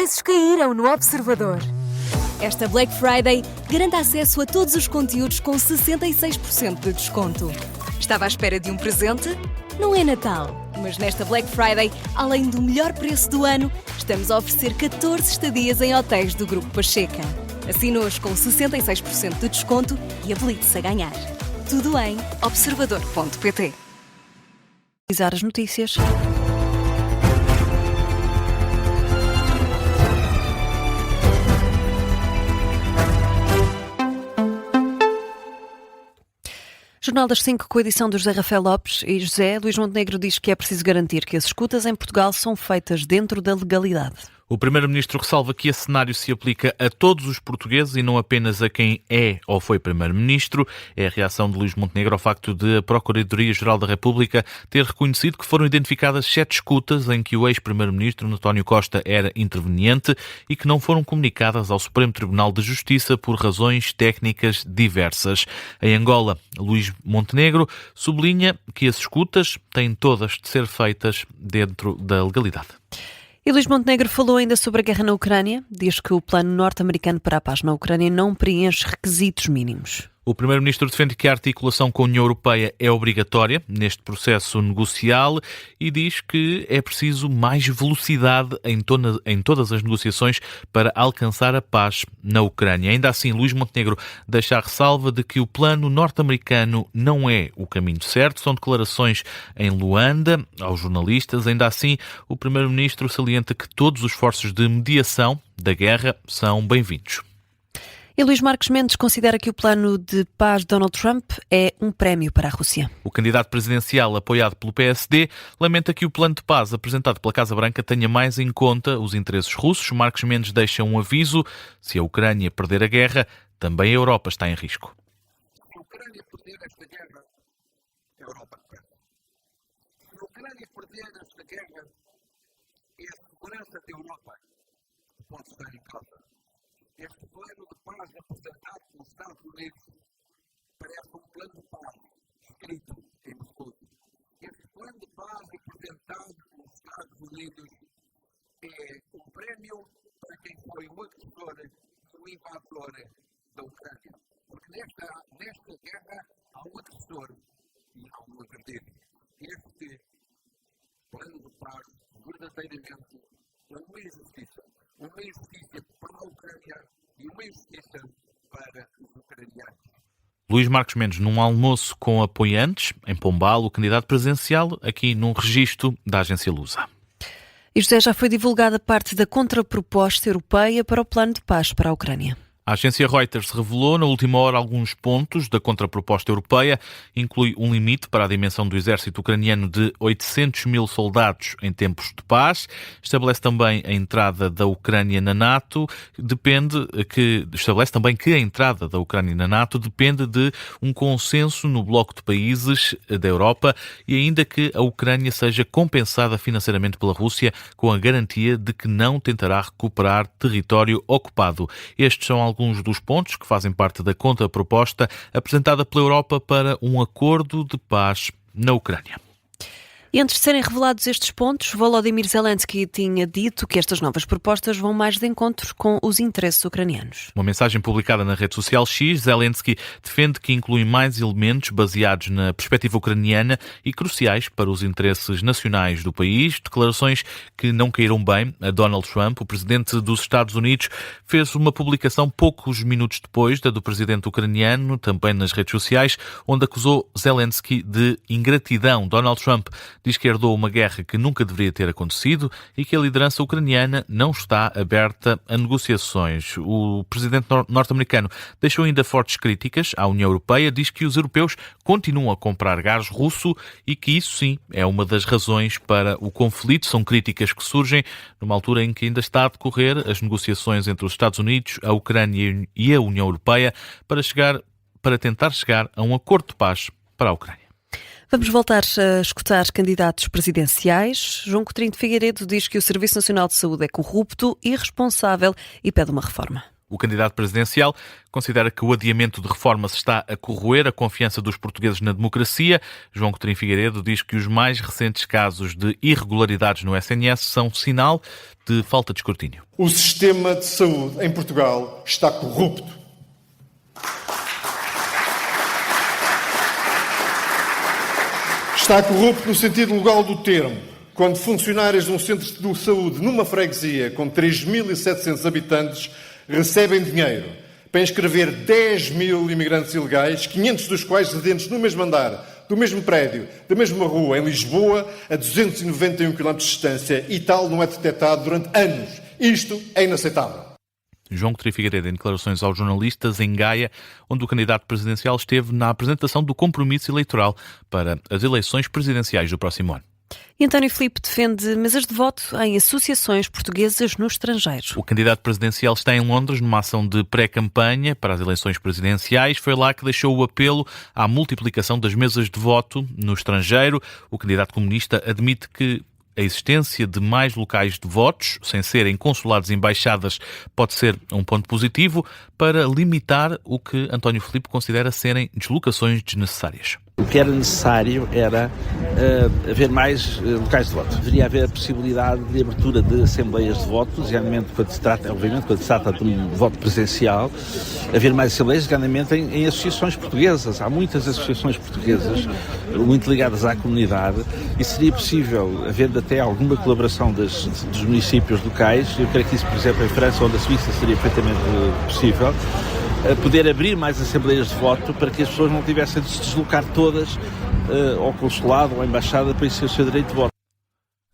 preços caíram no Observador. Esta Black Friday garanta acesso a todos os conteúdos com 66% de desconto. Estava à espera de um presente? Não é Natal, mas nesta Black Friday, além do melhor preço do ano, estamos a oferecer 14 estadias em hotéis do Grupo Pacheca. Assine-os com 66% de desconto e habilite-se a ganhar. Tudo em observador.pt. As notícias. Jornal das 5 com a edição do José Rafael Lopes e Luís Montenegro diz que é preciso garantir que as escutas em Portugal são feitas dentro da legalidade. O Primeiro-Ministro ressalva que esse cenário se aplica a todos os portugueses e não apenas a quem é ou foi Primeiro-Ministro. É a reação de Luís Montenegro ao facto de a Procuradoria-Geral da República ter reconhecido que foram identificadas 7 escutas em que o ex-Primeiro-Ministro António Costa era interveniente e que não foram comunicadas ao Supremo Tribunal de Justiça por razões técnicas diversas. Em Angola, Luís Montenegro sublinha que as escutas têm todas de ser feitas dentro da legalidade. E Luís Montenegro falou ainda sobre a guerra na Ucrânia. Diz que o plano norte-americano para a paz na Ucrânia não preenche requisitos mínimos. O Primeiro-Ministro defende que a articulação com a União Europeia é obrigatória neste processo negocial e diz que é preciso mais velocidade em todas as negociações para alcançar a paz na Ucrânia. Ainda assim, Luís Montenegro deixa a ressalva de que o plano norte-americano não é o caminho certo. São declarações em Luanda aos jornalistas. Ainda assim, o Primeiro-Ministro salienta que todos os esforços de mediação da guerra são bem-vindos. E Luís Marques Mendes considera que o plano de paz de Donald Trump é um prémio para a Rússia. O candidato presidencial apoiado pelo PSD lamenta que o plano de paz apresentado pela Casa Branca tenha mais em conta os interesses russos. Marques Mendes deixa um aviso: se a Ucrânia perder a guerra, também a Europa está em risco. Se a Ucrânia perder esta guerra, a Europa perde. Se a Ucrânia perder esta guerra, é a segurança da Europa que pode estar em causa. Este plano de paz apresentado pelos Estados Unidos parece um plano de paz escrito em Moscou. Este plano de paz apresentado pelos Estados Unidos é um prémio para quem foi o agressor e o invasor da Ucrânia. Porque nesta guerra há um agressor e há um agredido. Este plano de paz verdadeiramente é uma injustiça. Uma injustiça para a Ucrânia e uma injustiça para os ucranianos. Luís Marques Mendes, num almoço com apoiantes, em Pombal, o candidato presidencial, aqui num registro da agência Lusa. E já foi divulgada parte da contraproposta europeia para o plano de paz para a Ucrânia. A agência Reuters revelou na última hora alguns pontos da contraproposta europeia. Inclui um limite para a dimensão do exército ucraniano de 800 mil soldados em tempos de paz. Estabelece também a entrada da Ucrânia na NATO. Estabelece também que a entrada da Ucrânia na NATO depende de um consenso no bloco de países da Europa e ainda que a Ucrânia seja compensada financeiramente pela Rússia com a garantia de que não tentará recuperar território ocupado. Estes são alguns dos pontos que fazem parte da contraproposta apresentada pela Europa para um acordo de paz na Ucrânia. E antes de serem revelados estes pontos, Volodymyr Zelensky tinha dito que estas novas propostas vão mais de encontro com os interesses ucranianos. Uma mensagem publicada na rede social X, Zelensky defende que inclui mais elementos baseados na perspectiva ucraniana e cruciais para os interesses nacionais do país. Declarações que não caíram bem a Donald Trump. O presidente dos Estados Unidos fez uma publicação poucos minutos depois da do presidente ucraniano, também nas redes sociais, onde acusou Zelensky de ingratidão. Donald Trump diz que herdou uma guerra que nunca deveria ter acontecido e que a liderança ucraniana não está aberta a negociações. O presidente norte-americano deixou ainda fortes críticas à União Europeia, diz que os europeus continuam a comprar gás russo e que isso sim é uma das razões para o conflito. São críticas que surgem numa altura em que ainda está a decorrer as negociações entre os Estados Unidos, a Ucrânia e a União Europeia para tentar chegar a um acordo de paz para a Ucrânia. Vamos voltar a escutar candidatos presidenciais. João Coutinho de Figueiredo diz que o Serviço Nacional de Saúde é corrupto, irresponsável e pede uma reforma. O candidato presidencial considera que o adiamento de reformas está a corroer a confiança dos portugueses na democracia. João Coutinho Figueiredo diz que os mais recentes casos de irregularidades no SNS são sinal de falta de escrutínio. O sistema de saúde em Portugal está corrupto. Está corrupto no sentido legal do termo. Quando funcionários de um centro de saúde numa freguesia com 3.700 habitantes recebem dinheiro para inscrever 10 mil imigrantes ilegais, 500 dos quais residentes no mesmo andar, do mesmo prédio, da mesma rua, em Lisboa, a 291 km de distância, e tal não é detectado durante anos. Isto é inaceitável. João Coutinho Figueiredo em declarações aos jornalistas em Gaia, onde o candidato presidencial esteve na apresentação do compromisso eleitoral para as eleições presidenciais do próximo ano. E António Filipe defende mesas de voto em associações portuguesas no estrangeiro. O candidato presidencial está em Londres numa ação de pré-campanha para as eleições presidenciais. Foi lá que deixou o apelo à multiplicação das mesas de voto no estrangeiro. O candidato comunista admite que a existência de mais locais de votos, sem serem consulados e embaixadas, pode ser um ponto positivo para limitar o que António Filipe considera serem deslocações desnecessárias. O que era necessário era haver mais locais de voto. Deveria haver a possibilidade de abertura de assembleias de voto, obviamente quando se trata de um voto presencial, haver mais assembleias, obviamente em associações portuguesas. Há muitas associações portuguesas muito ligadas à comunidade e seria possível, havendo até alguma colaboração dos municípios locais, eu creio que isso, por exemplo, em França ou na Suíça seria perfeitamente possível, poder abrir mais assembleias de voto para que as pessoas não tivessem de se deslocar todas ao consulado ou à embaixada para exercer o seu direito de voto.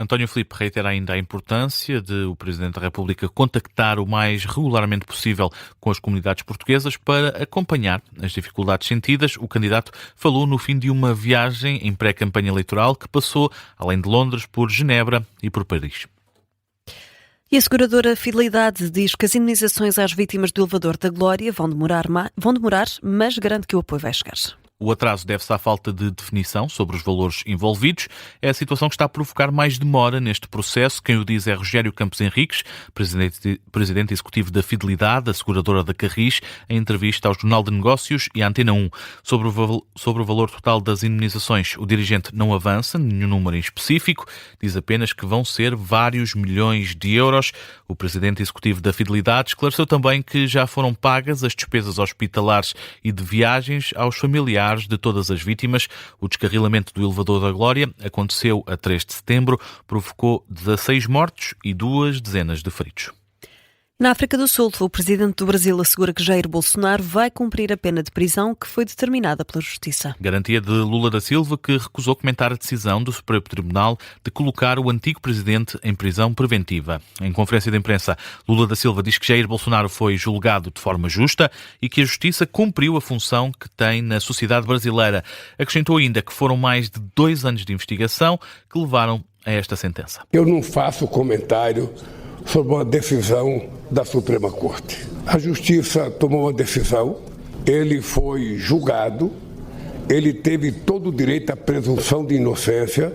António Filipe reitera ainda a importância de o Presidente da República contactar o mais regularmente possível com as comunidades portuguesas para acompanhar as dificuldades sentidas. O candidato falou no fim de uma viagem em pré-campanha eleitoral que passou, além de Londres, por Genebra e por Paris. E a seguradora Fidelidade diz que as indemnizações às vítimas do elevador da Glória vão demorar, mas garante que o apoio vai chegar. O atraso deve-se à falta de definição sobre os valores envolvidos. É a situação que está a provocar mais demora neste processo. Quem o diz é Rogério Campos Henriques, presidente executivo da Fidelidade, a seguradora da Carris, em entrevista ao Jornal de Negócios e à Antena 1. Sobre o valor total das indemnizações, o dirigente não avança nenhum número em específico, diz apenas que vão ser vários milhões de euros. O presidente executivo da Fidelidade esclareceu também que já foram pagas as despesas hospitalares e de viagens aos familiares de todas as vítimas. O descarrilamento do elevador da Glória aconteceu a 3 de setembro, provocou 16 mortos e 2 dezenas de feridos. Na África do Sul, o presidente do Brasil assegura que Jair Bolsonaro vai cumprir a pena de prisão que foi determinada pela Justiça. Garantia de Lula da Silva, que recusou comentar a decisão do Supremo Tribunal de colocar o antigo presidente em prisão preventiva. Em conferência de imprensa, Lula da Silva diz que Jair Bolsonaro foi julgado de forma justa e que a Justiça cumpriu a função que tem na sociedade brasileira. Acrescentou ainda que foram mais de 2 anos de investigação que levaram a esta sentença. Eu não faço comentário sobre uma decisão da Suprema Corte. A Justiça tomou uma decisão, ele foi julgado, ele teve todo o direito à presunção de inocência,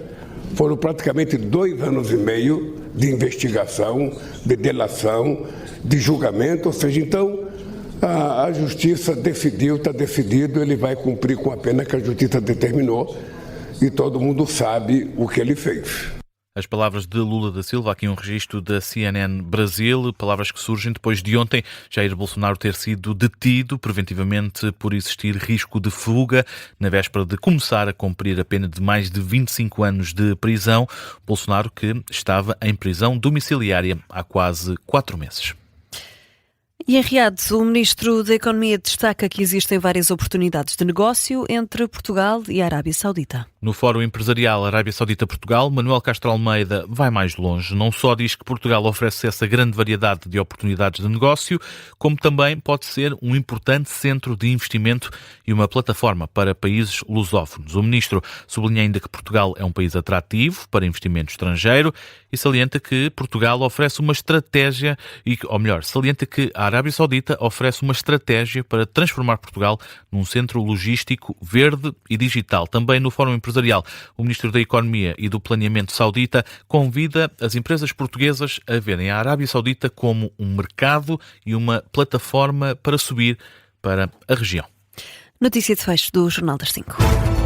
foram praticamente 2 anos e meio de investigação, de delação, de julgamento, ou seja, então a Justiça decidiu, está decidido, ele vai cumprir com a pena que a Justiça determinou e todo mundo sabe o que ele fez. As palavras de Lula da Silva, aqui um registro da CNN Brasil, palavras que surgem depois de ontem Jair Bolsonaro ter sido detido preventivamente por existir risco de fuga na véspera de começar a cumprir a pena de mais de 25 anos de prisão. Bolsonaro que estava em prisão domiciliária há quase 4 meses. E em Riad, o Ministro da Economia destaca que existem várias oportunidades de negócio entre Portugal e a Arábia Saudita. No Fórum Empresarial Arábia Saudita-Portugal, Manuel Castro Almeida vai mais longe. Não só diz que Portugal oferece essa grande variedade de oportunidades de negócio, como também pode ser um importante centro de investimento e uma plataforma para países lusófonos. O Ministro sublinha ainda que Portugal é um país atrativo para investimento estrangeiro e salienta que Portugal oferece uma estratégia, salienta que a Arábia Saudita oferece uma estratégia para transformar Portugal num centro logístico verde e digital. Também no Fórum Empresarial empresarial. O Ministro da Economia e do Planeamento saudita convida as empresas portuguesas a verem a Arábia Saudita como um mercado e uma plataforma para subir para a região. Notícia de fecho do Jornal das 5.